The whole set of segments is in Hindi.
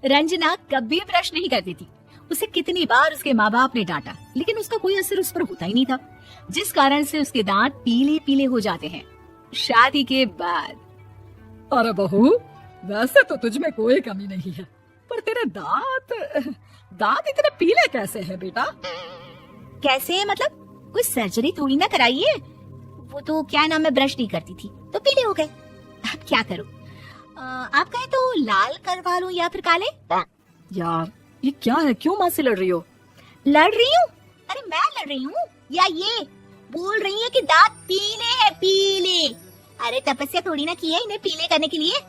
रंजना कभी ब्रश नहीं करती थी। उसे कितनी बार उसके माँ बाप ने डांटा, लेकिन उसका कोई असर उस पर होता ही नहीं था, जिस कारण से उसके दांत पीले पीले हो जाते हैं। शादी के बाद अरे बहू, वैसे तो तुझमें कोई कमी नहीं है, पर तेरे दांत इतने पीले कैसे हैं बेटा? कैसे है मतलब? कोई सर्जरी थोड़ी ना कराई है। वो तो क्या नाम है, ब्रश नहीं करती थी तो पीले हो गए। अब क्या करूं? आप कहे तो लाल करवा लूं या फिर काले? यार ये क्या है, क्यों माँ से लड़ रही हो? लड़ रही हूँ? अरे मैं लड़ रही हूँ या ये बोल रही है कि दांत पीले हैं, पीले। अरे तपस्या थोड़ी ना की है इन्हें पीले करने के लिए,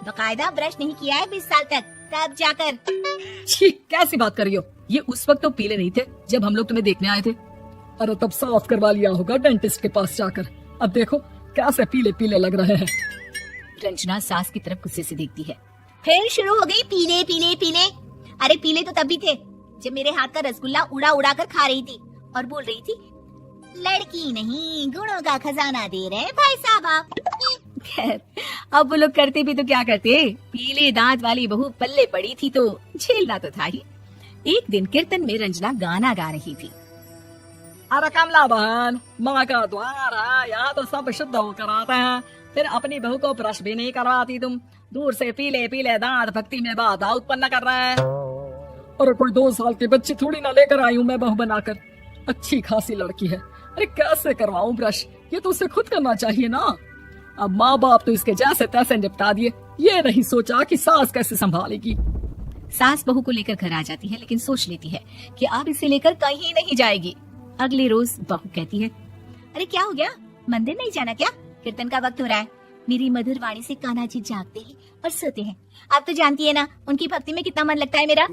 बकायदा ब्रश नहीं किया है 20 साल तक, तब जाकर। छी, कैसी बात कर रही हो? ये उस वक्त तो पीले नहीं थे जब हम लोग तुम्हें देखने आए थे। अरे तब साफ करवा लिया होगा डेंटिस्ट के पास जाकर। अब देखो कैसे पीले पीले लग रहे हैं। रंजना सास की तरफ गुस्से से देखती है। फिर शुरू हो गई पीले पीले पीले। अरे पीले तो तब भी थे जब मेरे हाथ का रसगुल्ला उड़ा उड़ा कर खा रही थी और बोल रही थी, लड़की नहीं गुणों का खजाना दे रहे भाई साहब आप। खैर अब वो लोग करते भी तो क्या करते, पीले दांत वाली बहू पल्ले पड़ी थी तो झेलना तो था ही। एक दिन कीर्तन में रंजना गाना गा रही थी। अरे कमला बहन, माँ का द्वार है, यहाँ तो सब शुद्ध होकर आते हैं, फिर अपनी बहू को ब्रश भी नहीं करवाती तुम। दूर से पीले पीले दांत भक्ति में बाधा उत्पन्न कर रहे हैं। अरे कोई 2 साल के बच्चे थोड़ी ना लेकर आई हूँ मैं बहू बनाकर। अच्छी खासी लड़की है, अरे कैसे करवाऊं ब्रश? ये तो उसे खुद करना चाहिए ना। अब माँ बाप तो इसके जैसे तैसे निपटा दिए, ये नहीं सोचा कि सास कैसे संभालेगी। सास बहू को लेकर घर आ जाती है, लेकिन सोच लेती है कि अब इसे लेकर कहीं नहीं जाएगी। अगले रोज बहू कहती है, अरे क्या हो गया, मंदिर नहीं जाना क्या? कीर्तन का वक्त हो रहा है। मेरी मधुर वाणी से कान्हा जी जागते हैं और सोते हैं। आप तो जानती है ना उनकी भक्ति में कितना मन लगता है मेरा।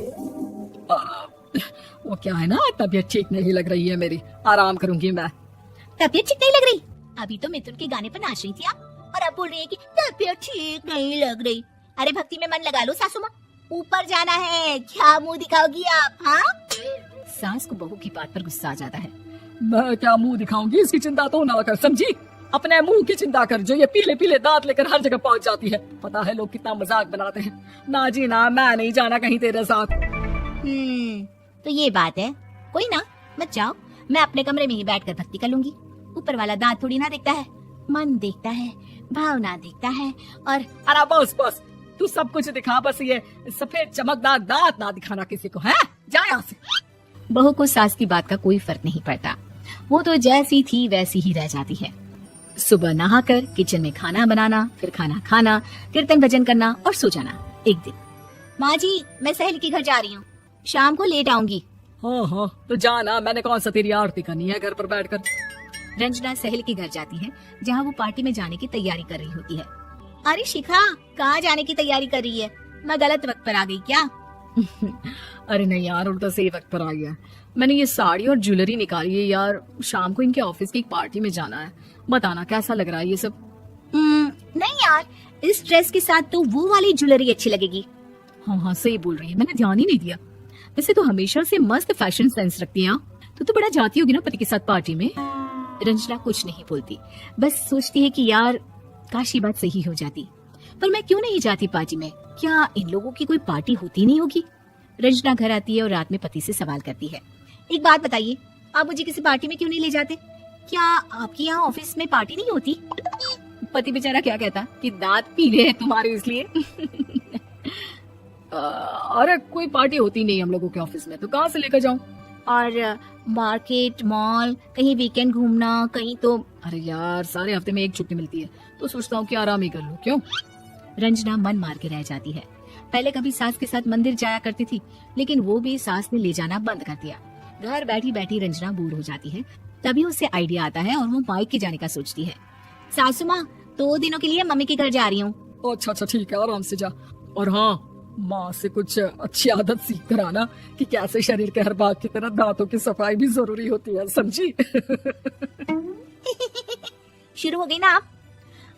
वो क्या है ना, तबीयत ठीक नहीं लग रही है मेरी, आराम करूंगी मैं। तबीयत ठीक नहीं लग रही? अभी तो मिथुन के गाने पर नाच रही थी आप, और अब बोल रही है कि तबीयत ठीक नहीं लग रही। अरे भक्ति में मन लगा लो सासू माँ, ऊपर जाना है, क्या मुंह दिखाओगी आप? हाँ, सास को बहू की बात पर गुस्सा आ जाता है। मैं क्या मुंह दिखाऊंगी, इसकी चिंता तो ना कर, समझी? अपने मुंह की चिंता कर, जो ये पीले पीले दांत लेकर हर जगह पहुंच जाती है। पता है लोग कितना मजाक बनाते हैं। ना जी ना, मैं नहीं जाना कहीं तेरे साथ। तो ये बात है, कोई ना, मत जाओ, मैं अपने कमरे में ही बैठकर भक्ति कर लूंगी। ऊपर वाला दांत थोड़ी ना देखता है, मन देखता है, भावना देखता है। और अरे बस बस, तू सब कुछ दिखा, बस ये सफेद चमकदार दांत ना दिखाना किसी को, है? जा यहाँ से। बहू को सास की बात का कोई फर्क नहीं पड़ता, वो तो जैसी थी वैसी ही रह जाती है। सुबह नहाकर किचन में खाना बनाना, फिर खाना खाना, कीर्तन भजन करना और सो जाना। एक दिन, माँ जी मैं सहेली के घर जा रही हूँ, शाम को लेट आऊंगी। हाँ हाँ तो जाना, मैंने कौन सा तेरी आरती करनी है घर पर बैठकर। रंजना सहेली के घर जाती है, जहाँ वो पार्टी में जाने की तैयारी कर रही होती है। अरे शिखा, कहाँ जाने की तैयारी कर रही है? मैं गलत वक्त पर आ गई क्या? अरे नहीं यार, उल्टा सही वक्त पर आ गया। मैंने ये साड़ी और ज्वेलरी निकाली है यार, शाम को इनके ऑफिस की एक पार्टी में जाना है। बताना कैसा लग रहा है ये सब? नहीं यार, इस ड्रेस के साथ तो वो वाली ज्वेलरी अच्छी लगेगी। हाँ हाँ सही बोल रही है, मैंने ध्यान ही नहीं दिया। वैसे तो हमेशा से मस्त फैशन सेंस रखती है। तो बड़ा जाती होगी ना पति के साथ पार्टी में। रंजना कुछ नहीं बोलती, बस सोचती है कि यार काश ये बात सही हो जाती, पर मैं क्यों नहीं जाती पार्टी में? क्या इन लोगों की कोई पार्टी होती नहीं होगी? रंजना घर आती है और रात में पति से सवाल करती है, एक बात बताइए, आप मुझे किसी पार्टी में क्यों नहीं ले जाते? क्या आपके यहाँ ऑफिस में पार्टी नहीं होती? पति बेचारा क्या कहता कि दांत पीले हैं तुम्हारे इसलिए। अरे कोई पार्टी होती नहीं हम लोगों के ऑफिस में, तो कहाँ से लेकर जाऊं? और मार्केट, मॉल, कहीं वीकेंड घूमना, कहीं तो। अरे यार सारे हफ्ते में एक छुट्टी मिलती है, तो सोचता हूँ कि आराम ही कर लूं। क्यों? रंजना मन मार के रह जाती है। पहले कभी सास के साथ मंदिर जाया करती थी, लेकिन वो भी सास ने ले जाना बंद कर दिया। घर बैठी बैठी रंजना बोर हो जाती है। तभी उसे आइडिया आता है और वो माइक के जाने का सोचती है। सासू माँ, 2 दिनों के लिए मम्मी के घर जा रही हूँ। अच्छा ठीक है, आराम से जा। और हाँ, माँ से कुछ अच्छी आदत सीख कर आना कि कैसे शरीर के हर भाग की तरह दांतों की सफाई भी जरूरी होती है, समझी? शुरू हो गई ना आप?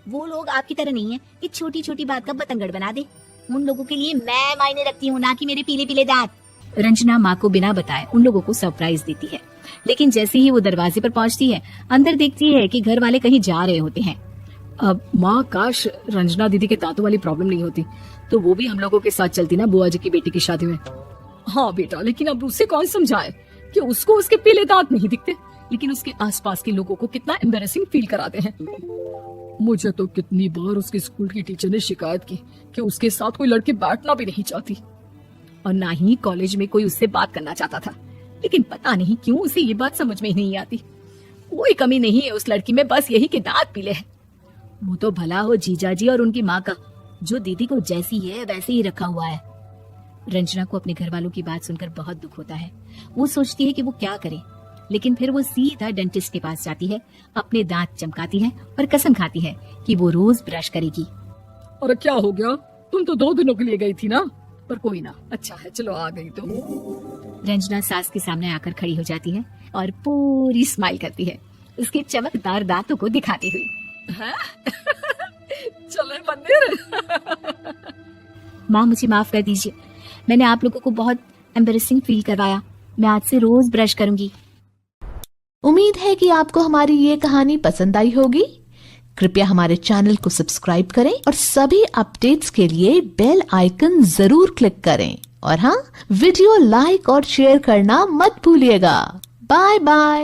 वो लोग आपकी तरह नहीं है कि छोटी छोटी बात का बतंगड़ बना दे। उन लोगों के लिए मैं मायने रखती हूँ, ना कि मेरे पीले पीले दांत। रंजना माँ को बिना बताए उन लोगों को सरप्राइज देती है, लेकिन जैसे ही वो दरवाजे पर पहुँचती है, अंदर देखती है कि घर वाले कहीं जा रहे होते हैं। अब माँ, काश रंजना दीदी के दांतों वाली प्रॉब्लम नहीं होती तो वो भी हम लोगों के साथ चलती ना बुआ जी की बेटी की शादी में। हाँ बेटा, लेकिन अब उसे कौन समझाए कि उसको उसके पीले दांत नहीं दिखते, लेकिन उसके आसपास के लोगों को कितना एम्बैरेसिंग फील कराते हैं। मुझे तो कितनी बार उसके स्कूल की टीचर ने शिकायत की कि उसके साथ कोई लड़की बैठना भी नहीं चाहती, और ना ही कॉलेज में कोई उससे बात करना चाहता था। लेकिन पता नहीं क्यों उसे ये बात समझ में ही नहीं आती। कोई कमी नहीं है उस लड़की में, बस यही कि दांत पीले हैं। वो तो भला हो जीजा जी और उनकी माँ का, जो दीदी को जैसी है वैसे ही रखा हुआ है। रंजना को अपने घर वालों की बात सुनकर बहुत दुख होता है। वो सोचती है कि वो क्या करे, लेकिन फिर वो सीधा डेंटिस्ट के पास जाती है, अपने दांत चमकाती है और कसम खाती है कि वो रोज ब्रश करेगी। अरे क्या हो गया, तुम तो 2 दिनों के लिए गई थी ना, पर कोई ना, अच्छा है, चलो आ गई तो। रंजना सास के सामने आकर खड़ी हो जाती है और पूरी स्माइल करती है, उसके चमकदार दांतों को दिखाती हुई। चले मंदिर। माँ, मुझे माफ कर दीजिए, मैंने आप लोगों को बहुत एम्बैरेसिंग फील करवाया। मैं आज से रोज ब्रश करूंगी। उम्मीद है कि आपको हमारी ये कहानी पसंद आई होगी। कृपया हमारे चैनल को सब्सक्राइब करें और सभी अपडेट्स के लिए बेल आइकन जरूर क्लिक करें। और हाँ, वीडियो लाइक और शेयर करना मत भूलिएगा। Bye bye.